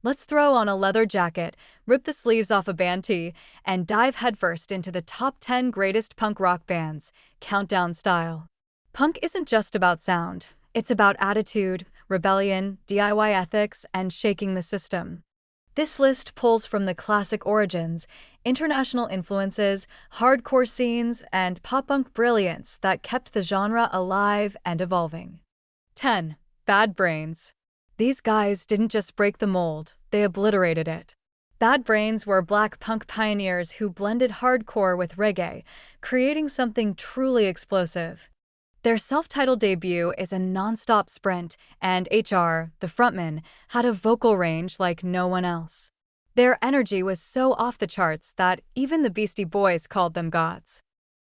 Let's throw on a leather jacket, rip the sleeves off a band tee, and dive headfirst into the top 10 greatest punk rock bands, countdown style. Punk isn't just about sound. It's about attitude, rebellion, DIY ethics, and shaking the system. This list pulls from the classic origins, international influences, hardcore scenes, and pop-punk brilliance that kept the genre alive and evolving. 10. Bad Brains. These guys didn't just break the mold, they obliterated it. Bad Brains were black punk pioneers who blended hardcore with reggae, creating something truly explosive. Their self-titled debut is a non-stop sprint, and HR, the frontman, had a vocal range like no one else. Their energy was so off the charts that even the Beastie Boys called them gods.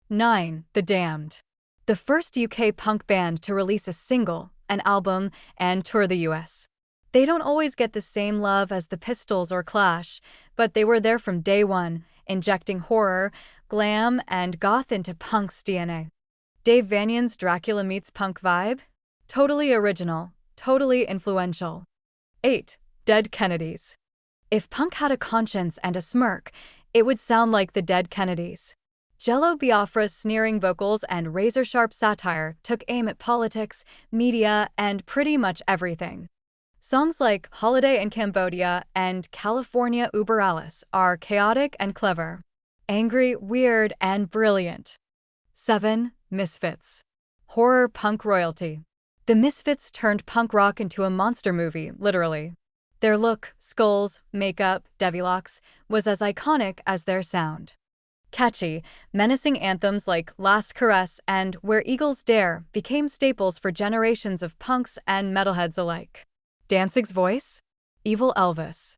9. The Damned. The first UK punk band to release a single, an album, and tour the US. They don't always get the same love as the Pistols or Clash, but they were there from day one, injecting horror, glam, and goth into punk's DNA. Dave Vanion's Dracula meets punk vibe? Totally original, totally influential. 8. Dead Kennedys. If punk had a conscience and a smirk, it would sound like the Dead Kennedys. Jello Biafra's sneering vocals and razor-sharp satire took aim at politics, media, and pretty much everything. Songs like Holiday in Cambodia and California Uber Alice are chaotic and clever, angry, weird, and brilliant. 7. Misfits. Horror punk royalty. The Misfits turned punk rock into a monster movie, literally. Their look, skulls, makeup, devilocks, was as iconic as their sound. Catchy, menacing anthems like Last Caress and Where Eagles Dare became staples for generations of punks and metalheads alike. Danzig's voice? Evil Elvis.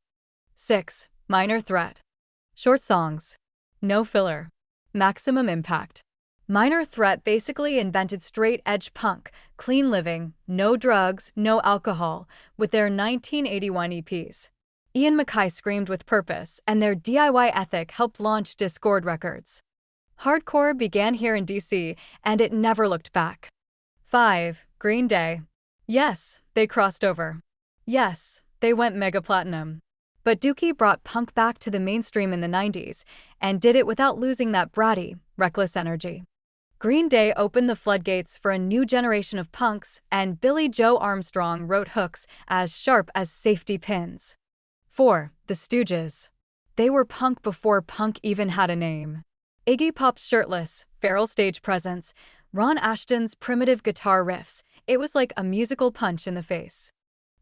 6. Minor Threat. Short songs. No filler. Maximum impact. Minor Threat basically invented straight-edge punk, clean living, no drugs, no alcohol, with their 1981 EPs. Ian MacKaye screamed with purpose, and their DIY ethic helped launch Discord Records. Hardcore began here in DC, and it never looked back. 5. Green Day. Yes, they crossed over. Yes, they went mega platinum. But Dookie brought punk back to the mainstream in the 90s, and did it without losing that bratty, reckless energy. Green Day opened the floodgates for a new generation of punks, and Billy Joe Armstrong wrote hooks as sharp as safety pins. 4. The Stooges. They were punk before punk even had a name. Iggy Pop's shirtless, feral stage presence, Ron Ashton's primitive guitar riffs, it was like a musical punch in the face.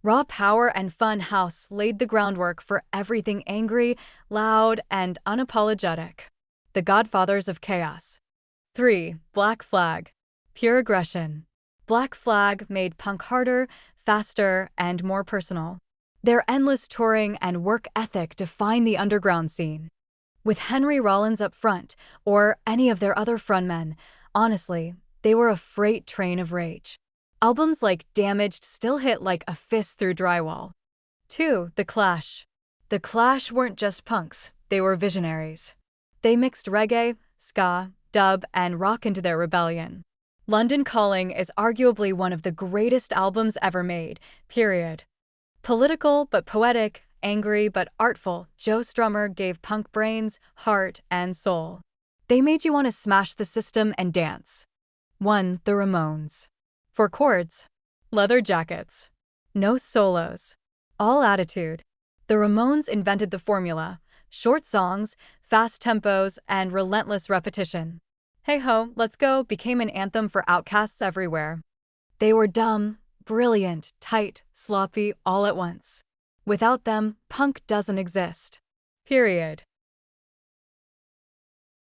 Raw power and fun house laid the groundwork for everything angry, loud, and unapologetic. The Godfathers of Chaos. 3. Black Flag. Pure aggression. Black Flag made punk harder, faster, and more personal. Their endless touring and work ethic defined the underground scene. With Henry Rollins up front, or any of their other frontmen, honestly, they were a freight train of rage. Albums like Damaged still hit like a fist through drywall. 2. The Clash. The Clash weren't just punks, they were visionaries. They mixed reggae, ska, dub, and rock into their rebellion. London Calling is arguably one of the greatest albums ever made, period. Political but poetic, angry but artful, Joe Strummer gave punk brains, heart, and soul. They made you want to smash the system and dance. 1. The Ramones. For chords, leather jackets. No solos. All attitude. The Ramones invented the formula: short songs, fast tempos, and relentless repetition. Hey Ho, Let's Go became an anthem for outcasts everywhere. They were dumb, brilliant, tight, sloppy, all at once. Without them, punk doesn't exist. Period.